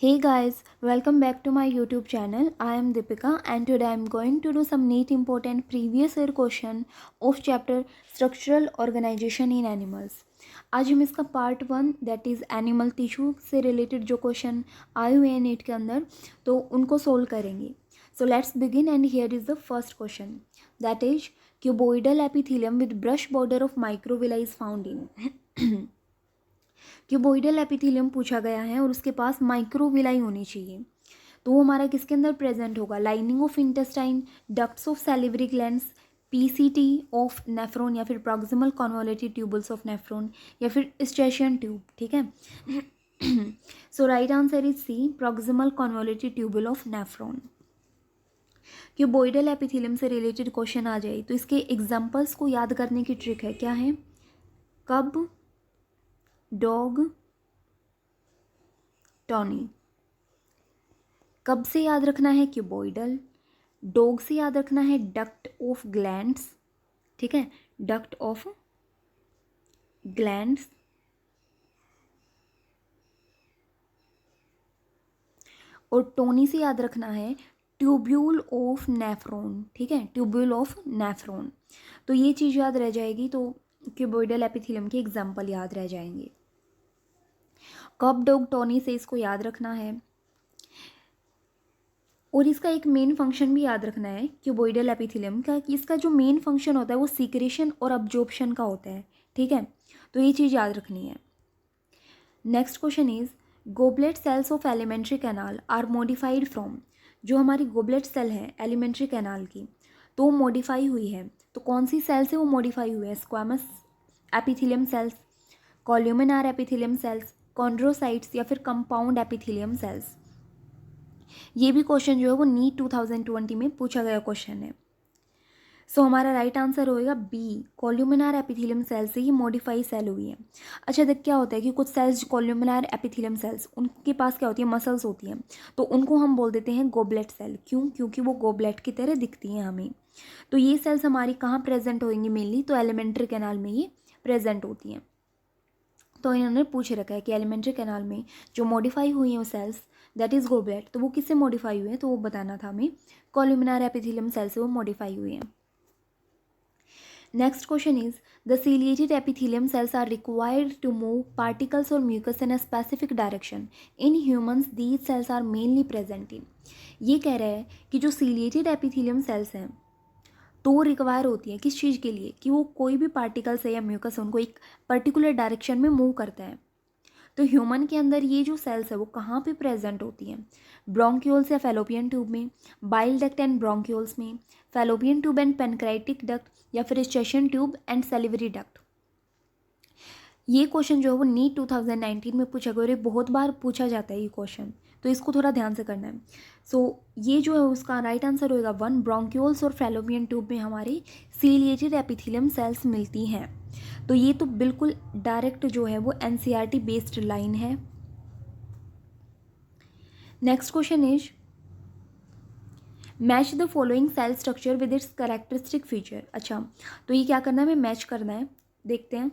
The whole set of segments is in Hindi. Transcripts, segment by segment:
Hey guys, welcome back to my YouTube channel. I am Deepika and today I am going to do some neat important previous year question of chapter Structural Organization in Animals. आज हम इसका part 1 that is animal tissue से रिलेटेड जो क्वेश्चन आए हुए हैं नीट के अंदर तो उनको सोल्व करेंगे. So let's begin and here is the first question that is cuboidal epithelium with brush border of microvilli is found in. Cuboidal epithelium पूछा गया है और उसके पास माइक्रोविलाई होनी चाहिए. तो वो हमारा किसके अंदर प्रेजेंट होगा? Lining of intestine, ducts of salivary glands, PCT of nephron या फिर proximal convoluted tubules of nephron या फिर स्टेशन ट्यूब. ठीक है. So right answer is C, proximal convoluted tubule of nephron. Cuboidal epithelium से रिलेटेड क्वेश्चन आ जाए तो इसके एग्जाम्पल्स को याद करने की ट्रिक है. क्या है? कब, डॉग, टॉनी. कब से याद रखना है? क्यूबोइडल. डॉग से याद रखना है डक्ट ऑफ ग्लैंड्स. ठीक है, डक्ट ऑफ ग्लैंड्स. और टोनी से याद रखना है ट्यूब्यूल ऑफ नेफ्रॉन. ठीक है, ट्यूब्यूल ऑफ नेफ्रॉन. तो ये चीज़ याद रह जाएगी तो क्यूबोइडल एपिथेलियम के एग्जाम्पल याद रह जाएंगे. कब, डॉग, टोनी से इसको याद रखना है. और इसका एक मेन फंक्शन भी याद रखना है क्यूबोइडल एपिथेलियम का. इसका जो मेन फंक्शन होता है वो सीक्रेशन और अब्जॉर्प्शन का होता है. ठीक है, तो ये चीज़ याद रखनी है. Next question is goblet cells of elementary canal are modified from. जो हमारी गोबलेट सेल है एलिमेंट्री कैनाल की तो मॉडिफाई हुई है. तो कौन सी सेल से वो मॉडिफाई हुई है? Squamous epithelium cells, columnar epithelium cells, chondrocytes या फिर कंपाउंड एपिथेलियम सेल्स. ये भी क्वेश्चन जो है वो नीट 2020 में पूछा गया क्वेश्चन है. सो हमारा राइट आंसर होएगा बी, कॉल्यूमिनार एपिथेलियम सेल से ही मॉडिफाई सेल हुई है. अच्छा देख, क्या होता है कि कुछ सेल्स कॉल्यूमिनार एपिथेलियम सेल्स उनके पास क्या होती है? मसल्स होती हैं. तो उनको हम बोल देते हैं गोबलेट सेल. क्यों? क्योंकि वो गोबलेट की तरह दिखती हैं हमें. तो ये सेल्स हमारी कहाँ प्रेजेंट होंगी मेनली? तो एलिमेंट्री कैनाल में ये प्रेजेंट होती हैं. तो इन्होंने पूछ रखा है कि एलिमेंट्री कैनाल में जो मॉडिफाई हुई हैं वो सेल्स दैट इज गोबलेट, तो वो किससे मॉडिफाई हुए हैं? तो वो बताना था हमें. कॉल्यूमिनार एपिथेलियम सेल से वो मॉडिफाई हुए हैं. Next question is the ciliated epithelium cells are required to move particles or mucus in a specific direction. In humans these cells are mainly present in. ये कह रहा है कि जो ciliated epithelium cells हैं तो वो रिक्वायर होती है किस चीज़ के लिए? कि वो कोई भी पार्टिकल्स है या म्यूकस उनको एक पर्टिकुलर डायरेक्शन में मूव करता है. तो ह्यूमन के अंदर ये जो सेल्स है वो कहाँ पे प्रेजेंट होती हैं? ब्रोंक्यूल्स या फैलोपियन ट्यूब में, बाइल डक्ट एंड ब्रोंक्यूल्स में, फैलोपियन ट्यूब एंड पेनक्राइटिक डक्ट या फिर station tube and salivary duct. ये क्वेश्चन जो है वो नीट 2019 में पूछा गया और ये बहुत बार पूछा जाता है ये क्वेश्चन, तो इसको थोड़ा ध्यान से करना है. सो ये जो है उसका राइट आंसर होएगा 1, ब्रोंक्यूल्स और फैलोपियन ट्यूब में हमारे सीलिएटेड एपिथेलियम सेल्स मिलती हैं. तो ये तो बिल्कुल डायरेक्ट जो है वो एनसीईआरटी बेस्ड लाइन है. Next question is match the following cell structure with its characteristic feature. अच्छा, तो ये क्या करना है? हमें मैच करना है. देखते हैं.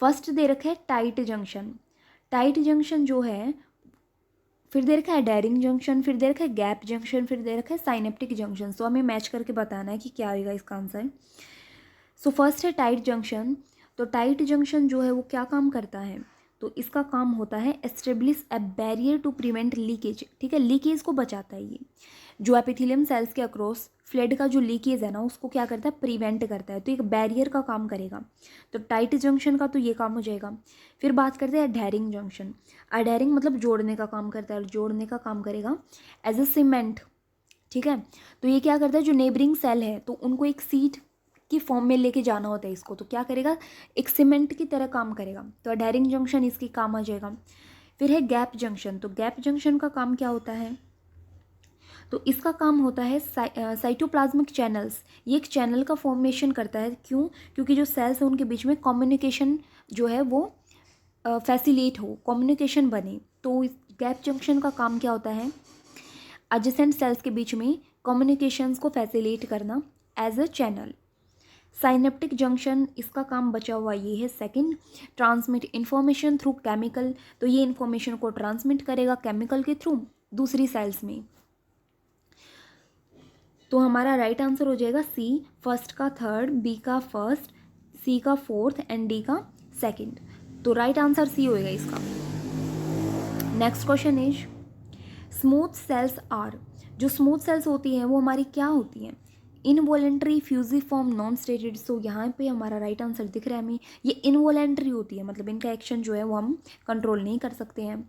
फर्स्ट दे रखा है टाइट जंक्शन. टाइट जंक्शन जो है, फिर दे रखा है एडेरिंग जंक्शन, फिर दे रखा है गैप जंक्शन, फिर दे रखा है साइनेप्टिक जंक्शन. तो हमें मैच करके बताना है कि क्या होगा इसका आंसर. सो फर्स्ट है टाइट जंक्शन. तो टाइट जंक्शन जो है वो क्या काम करता है? तो इसका काम होता है establish a barrier to prevent leakage. ठीक है, लीकेज को बचाता है ये. जो एपिथेलियम सेल्स के अक्रॉस फ्लड का जो लीकेज है ना उसको क्या करता है? प्रिवेंट करता है. तो एक बैरियर का काम करेगा. तो टाइट जंक्शन का तो ये काम हो जाएगा. फिर बात करते हैं अडहेरिंग जंक्शन. अडहेरिंग मतलब जोड़ने का काम करता है, जोड़ने का काम करेगा एज ए सीमेंट. ठीक है, तो ये क्या करता है? जो नेबरिंग सेल है तो उनको एक सीट की फॉर्म में लेके जाना होता है इसको, तो क्या करेगा? एक सीमेंट की तरह काम करेगा. तो अडहेरिंग जंक्शन इसकी काम आ जाएगा. फिर है गैप जंक्शन. तो गैप जंक्शन का काम क्या होता है? तो इसका काम होता है साइटोप्लाज्मिक चैनल्स. ये एक चैनल का फॉर्मेशन करता है. क्यों? क्योंकि जो सेल्स हैं उनके बीच में कम्युनिकेशन जो है वो फैसिलिटेट हो, कम्युनिकेशन बने. तो गैप जंक्शन का काम क्या होता है? एडजेसेंट सेल्स के बीच में कम्युनिकेशंस को फैसिलिटेट करना as a channel. Synaptic junction, इसका काम बचा हुआ ये है second, transmit information through chemical, तो ये इंफॉर्मेशन को ट्रांसमिट करेगा केमिकल के थ्रू दूसरी सेल्स में। तो हमारा राइट आंसर हो जाएगा सी, फर्स्ट का थर्ड, बी का फर्स्ट, सी का फोर्थ एंड डी का सेकंड। तो राइट आंसर सी होएगा इसका। Next question is smooth cells are, जो स्मूथ सेल्स होती हैं वो हमारी क्या होती हैं? Involuntary, fusiform, non striated. So यहाँ पे हमारा राइट आंसर दिख रहा है हमें, ये इनवॉलेंट्री होती है, मतलब इनका एक्शन जो है वो हम कंट्रोल नहीं कर सकते हैं।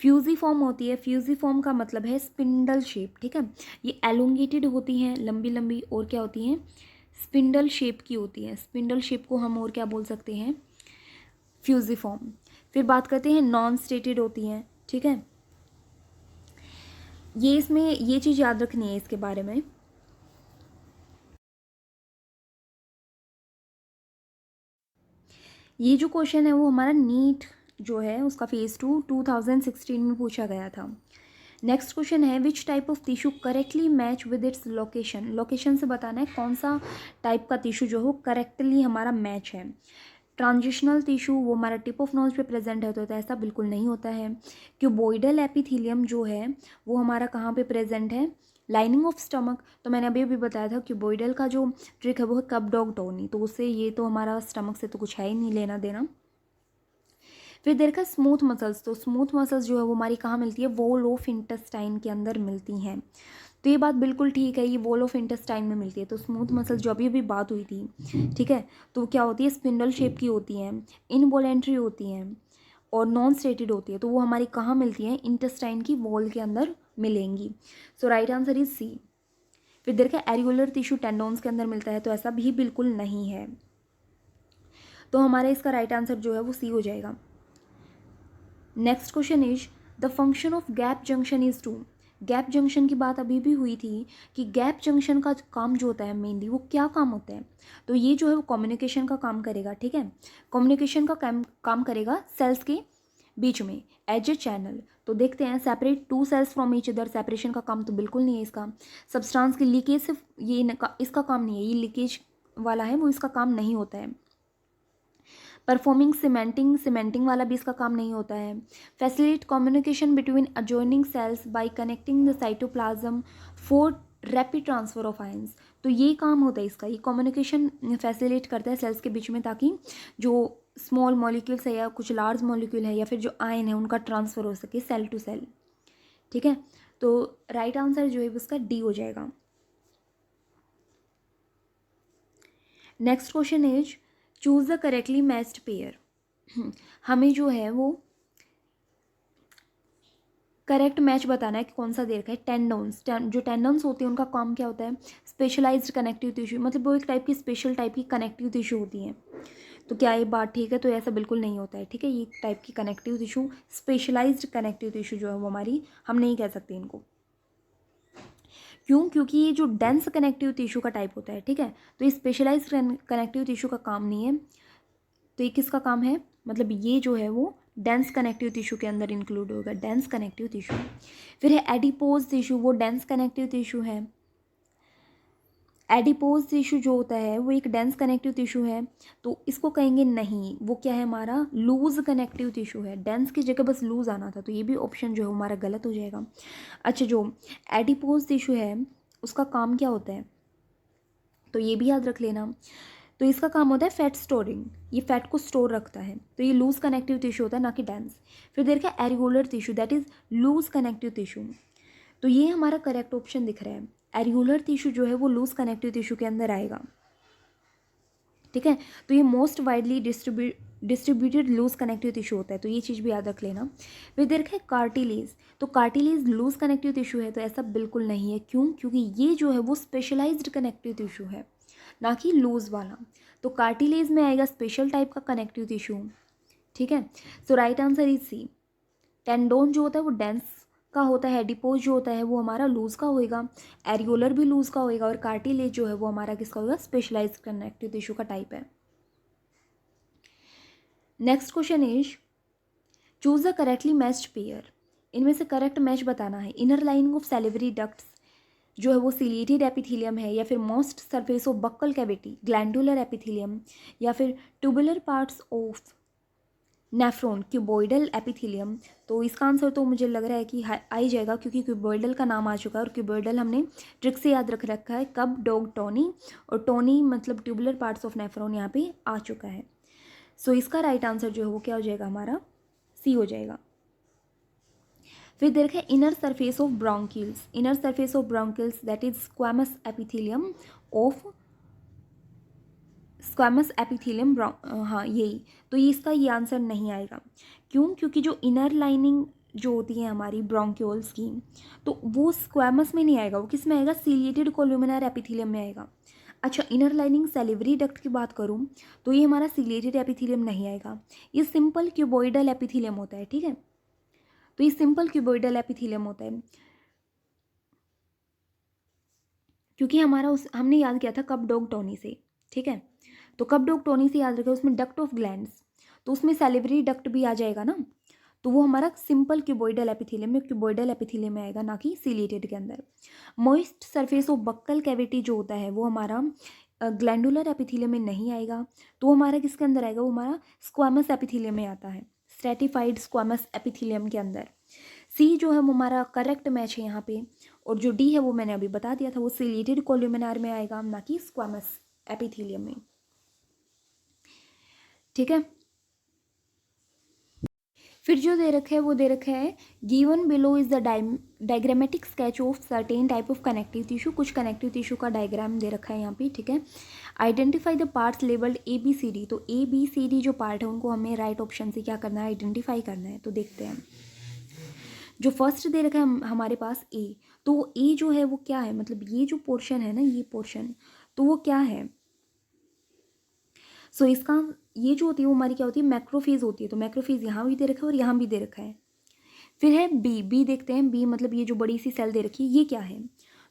फ्यूजिफॉर्म होती है, फ्यूजिफॉर्म का मतलब है स्पिंडल शेप, ठीक है, ये एलोंगेटेड होती हैं, लंबी लंबी, और क्या होती हैं, स्पिंडल शेप की होती हैं। स्पिंडल शेप को हम और क्या बोल सकते हैं, फ्यूजिफॉर्म। फिर बात करते हैं नॉन स्टेटेड होती हैं, ठीक है, ये इसमें ये चीज़ याद रखनी है इसके बारे में। ये जो क्वेश्चन है वो हमारा नीट जो है उसका फेज़ 2 2016 में पूछा गया था। नेक्स्ट क्वेश्चन है which type of tissue correctly match with its location. Location से बताना है कौन सा टाइप का टिश्यू जो है करेक्टली हमारा मैच है। ट्रांजिशनल टिश्यू वो हमारा टिप ऑफ नोज पे प्रेजेंट है, तो ऐसा बिल्कुल नहीं होता है। क्यूबॉइडल एपिथेलियम जो है वो हमारा कहाँ पे प्रेजेंट है, लाइनिंग ऑफ स्टमक। तो मैंने अभी बताया था क्यूबॉइडल का जो ट्रिक है वो है कप डॉग टोनी, तो उससे ये तो हमारा स्टमक से तो कुछ है ही नहीं लेना देना। फिर देर का स्मूथ मसल्स, तो स्मूथ मसल्स जो है वो हमारी कहाँ मिलती है, वॉल ऑफ इंटेस्टाइन के अंदर मिलती हैं। तो ये बात बिल्कुल ठीक है, ये वॉल ऑफ इंटेस्टाइन में मिलती है। तो स्मूथ मसल्स जो अभी बात हुई थी, ठीक है, तो क्या होती है, स्पिंडल शेप की होती हैं, इनवॉलेंट्री होती हैं और नॉन स्टेटेड होती है। तो वो हमारी कहाँ मिलती हैं, इंटेस्टाइन की वॉल के अंदर मिलेंगी। सो राइट आंसर इज सी। फिर देर का एरिकुलर टिश्यू टेंडोन्स के अंदर मिलता है, तो ऐसा भी बिल्कुल नहीं है। तो हमारा इसका राइट आंसर जो है वो सी हो जाएगा। Next question is the function of gap junction is to. Gap junction की बात अभी भी हुई थी कि गैप जंक्शन का काम जो होता है मेनली वो क्या काम होता है, तो ये जो है वो कम्युनिकेशन का काम करेगा, ठीक है, कम्युनिकेशन का काम करेगा सेल्स के बीच में एज ए चैनल। तो देखते हैं, separate two cells from each other, separation का काम तो बिल्कुल नहीं है इसका। सब्सटेंस की लीकेज सिर्फ ये इसका काम नहीं है, ये लीकेज वाला है वो इसका काम नहीं होता है। परफॉर्मिंग सीमेंटिंग वाला भी इसका काम नहीं होता है। Facilitate communication between adjoining cells by connecting the cytoplasm for rapid transfer of ions. तो ये काम होता है इसका, ये कम्युनिकेशन फैसिलिटेट करता है सेल्स के बीच में, ताकि जो स्मॉल मॉलिक्यूल्स है या कुछ लार्ज मॉलिक्यूल है या फिर जो आयन है उनका ट्रांसफ़र हो सके सेल टू सेल, ठीक है। तो राइट आंसर जो है उसका डी हो जाएगा। Next question is choose the correctly matched pair. हमें जो है वो करेक्ट मैच बताना है कि कौन सा दे रखा है। टेंडोन्स, जो टेंडोन्स होते हैं उनका काम क्या होता है, स्पेशलाइज्ड कनेक्टिव टिश्यू, मतलब वो एक टाइप की स्पेशल टाइप की कनेक्टिव टिश्यू होती हैं। तो क्या ये बात ठीक है, तो ऐसा बिल्कुल नहीं होता है, ठीक है, ये टाइप की connective tissue, specialised connective tissue जो है वो हमारी, हम नहीं कह सकते इनको। क्यों, क्योंकि ये जो डेंस कनेक्टिव टिश्यू का टाइप होता है, ठीक है, तो ये स्पेशलाइज्ड कनेक्टिव टिश्यू का काम नहीं है। तो ये किसका काम है, मतलब ये जो है वो डेंस कनेक्टिव टिश्यू के अंदर इंक्लूड होगा, डेंस कनेक्टिव टिश्यू। फिर है एडिपोज टिश्यू, वो डेंस कनेक्टिव टिश्यू है। एडिपोज टिश्यू जो होता है वो एक डेंस कनेक्टिव टिश्यू है, तो इसको कहेंगे नहीं, वो क्या है हमारा लूज कनेक्टिव टिश्यू है। डेंस की जगह बस लूज आना था, तो ये भी ऑप्शन जो है हमारा गलत हो जाएगा। अच्छा, जो एडिपोज टिश्यू है उसका काम क्या होता है, तो ये भी याद रख लेना। तो इसका काम होता है फैट स्टोरिंग, ये फैट को स्टोर रखता है, तो ये लूज कनेक्टिव टिश्यू होता है, ना कि डेंस। फिर देर का एरिकुलर tissue, that is loose connective tissue, तो ये हमारा करेक्ट ऑप्शन दिख रहा है। एरिकुलर टिश्यू जो है वो लूज कनेक्टिव टिश्यू के अंदर आएगा, ठीक है। तो ये most widely distributed loose connective tissue होता है, तो ये चीज़ भी याद रख लेना। फिर देर है कार्टिलेज, तो कार्टिलेज लूज कनेक्टिव टिश्यू है, तो ऐसा बिल्कुल नहीं है। क्यों, क्योंकि ये जो है वो स्पेशलाइज्ड कनेक्टिव टिश्यू है, ना कि लूज वाला। तो कार्टिलेज में आएगा स्पेशल टाइप का कनेक्टिव टिश्यू, ठीक है। So right answer is C. Tendon जो होता है वो डेंस का होता है, एडिपोज जो होता है वो हमारा लूज का होएगा, एरिकुलर भी लूज का होएगा, और कार्टिलेज जो है वो हमारा किसका होगा, स्पेशलाइज्ड कनेक्टिव टिश्यू का टाइप है। Next question is choose the correctly matched pair. इनमें से करेक्ट मैच बताना है। Inner lining of salivary ducts, जो है वो सिलिएटेड एपिथेलियम है, या फिर most surface of buccal cavity glandular epithelium, या फिर tubular parts of nephron cuboidal epithelium. तो इसका आंसर तो मुझे लग रहा है कि आ ही जाएगा, क्योंकि क्यूबॉइडल का नाम आ चुका है और क्यूबॉइडल हमने ट्रिक से याद रख रखा है, कब डॉग टोनी, और टोनी मतलब ट्यूबुलर पार्ट्स ऑफ नेफ्रॉन यहाँ पे आ चुका है। सो इसका राइट आंसर जो है वो क्या हो जाएगा हमारा, सी हो जाएगा। फिर देखें inner surface of bronchioles, inner surface of bronchioles that is squamous epithelium of squamous epithelium, हाँ यही, तो ये इसका ये आंसर नहीं आएगा। क्यों? क्योंकि जो इनर लाइनिंग जो होती है हमारी ब्रोंक्यूल्स की, तो वो स्क्वामस में नहीं आएगा, वो किस में आएगा, सीलिएटेड कोल्यूमिनर एपिथेलियम में आएगा। अच्छा, इनर लाइनिंग सैलिवरी डक्ट की बात करूँ तो ये हमारा सीलिएटेड एपिथेलियम नहीं आएगा, ये सिंपल क्यूबॉइडल एपिथेलियम होता है, ठीक है। तो ये सिंपल क्यूबॉइडल एपिथेलियम होता है, क्योंकि हमारा उस हमने याद किया था कप डॉग टोनी से, ठीक है। तो कप डॉग टोनी से याद रखें, उसमें डक्ट ऑफ ग्लैंड्स, तो उसमें सैलिवरी डक्ट भी आ जाएगा ना, तो वो हमारा सिंपल क्यूबॉइडल एपिथेलियम में, क्यूबॉइडल एपिथेलियम में आएगा, ना कि सीलिएटेड के अंदर। Moist surface of buccal cavity जो होता है वो हमारा ग्लैंडुलर एपिथेलियम में नहीं आएगा, तो वो हमारा किसके अंदर आएगा, वो हमारा स्क्वामस एपिथेलियम में आता है, स्ट्रेटिफाइड स्क्वामस एपिथेलियम के अंदर। सी जो है वो हमारा करेक्ट मैच है यहाँ पे, और जो डी है वो मैंने अभी बता दिया था, वो सिलिएटेड कोल्यूमिनार में आएगा, ना कि स्क्वामस एपिथेलियम में, ठीक है। फिर जो दे रखा है वो दे रखा है given below is the diagrammatic sketch of certain type of connective tissue, कुछ कनेक्टिव टिश्यू का डायग्राम दे रखा है यहाँ पे, ठीक है। Identify the parts labelled A B C D, तो ए बी सी डी जो पार्ट है उनको हमें राइट ऑप्शन से क्या करना है, आइडेंटिफाई करना है। तो देखते हैं, जो फर्स्ट दे रखा है हमारे पास ए, तो ए जो है वो क्या है, मतलब ये जो पोर्शन है ना, ये पोर्शन, तो वो क्या है, सो इसका ये जो होती है वो हमारी क्या होती है, मैक्रोफेज होती है, तो मैक्रोफेज यहाँ भी दे रखा है और यहाँ भी दे रखा है। फिर है बी, बी देखते हैं, बी मतलब ये जो बड़ी सी सेल दे रखी है ये क्या है,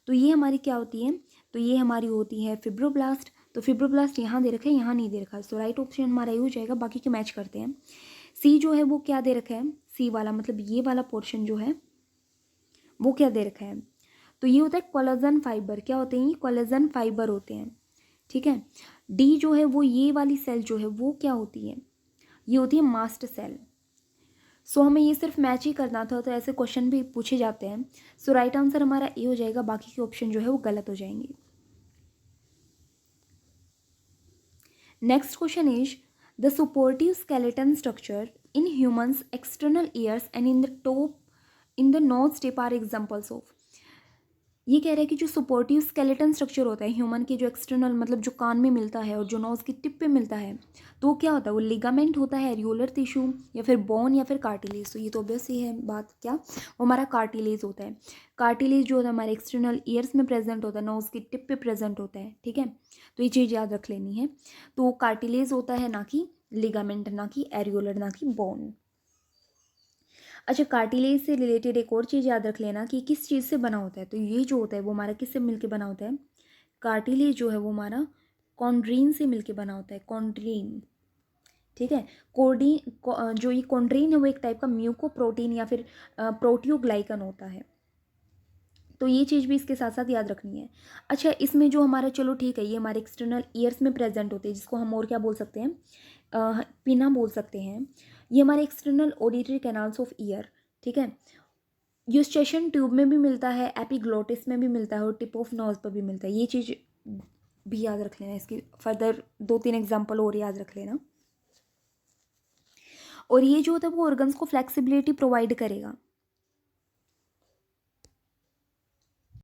तो ये हमारी क्या होती है, तो ये हमारी होती है फिब्रोब्लास्ट, तो फिब्रोब्लास्ट यहाँ दे रखा है, यहाँ नहीं दे रखा है, सो राइट ऑप्शन हमारा ये हो जाएगा, बाकी के मैच करते हैं। सी जो है वो क्या दे रखा है, सी वाला मतलब ये वाला पोर्शन जो है वो क्या दे रखा है, तो ये होता है कोलेजन फाइबर, क्या होते हैं ये, कोलेजन फाइबर होते हैं, ठीक है। डी जो है वो ये वाली सेल जो है वो क्या होती है, ये होती है मास्ट सेल। सो हमें ये सिर्फ मैच ही करना था, तो ऐसे क्वेश्चन भी पूछे जाते हैं। सो राइट आंसर हमारा ए हो जाएगा, बाकी के ऑप्शन जो है वो गलत हो जाएंगे। Next question is the supportive skeleton structure in humans external ears and in the top in the nose tip are examples of. ये कह रहा है कि जो सपोर्टिव स्केलेटन स्ट्रक्चर होता है ह्यूमन के, जो एक्सटर्नल मतलब जो कान में मिलता है और जो नोज की टिप पे मिलता है, तो वो क्या होता है, वो लिगामेंट होता है, एरियोलर टिश्यू, या फिर बोन, या फिर कार्टिलेज। तो ये तो ऑब्वियस ही है बात, क्या वो हमारा कार्टिलेज होता है। कार्टिलेज जो होता है हमारे एक्सटर्नल ईयर्स में प्रेजेंट होता है, नोज की टिप पे प्रेजेंट होता है, ठीक है। तो ये चीज़ याद रख लेनी है, तो कार्टिलेज होता है, ना कि लिगामेंट, ना कि एरियोलर, ना कि बोन। अच्छा, कार्टिलेज से रिलेटेड एक और चीज़ याद रख लेना कि किस चीज़ से बना होता है, तो ये जो होता है वो हमारा किससे मिलके बना होता है, कार्टिलेज जो है वो हमारा कॉन्ड्रीन से मिलके बना होता है, कॉन्ड्रीन, ठीक है। जो ये कॉन्ड्रीन है वो एक टाइप का म्यूकोप्रोटीन या फिर प्रोटियोग्लाइकन होता है, तो ये चीज़ भी इसके साथ साथ याद रखनी है। अच्छा, इसमें जो हमारा, चलो ठीक है, ये हमारे एक्सटर्नल ईयर्स में प्रेजेंट होते हैं, जिसको हम और क्या बोल सकते हैं, पिना बोल सकते हैं। ये हमारे external auditory canals of year, ठीक है। यूस्टेशन ट्यूब में भी मिलता है, एपिग्लोटिस में भी मिलता है, और टिप ऑफ नोज पर भी मिलता है। ये चीज़ भी याद रख लेना, इसकी फर्दर 2-3 एग्जाम्पल और याद रख लेना। और ये जो होता है वो ऑर्गन्स को फ्लेक्सिबिलिटी प्रोवाइड करेगा,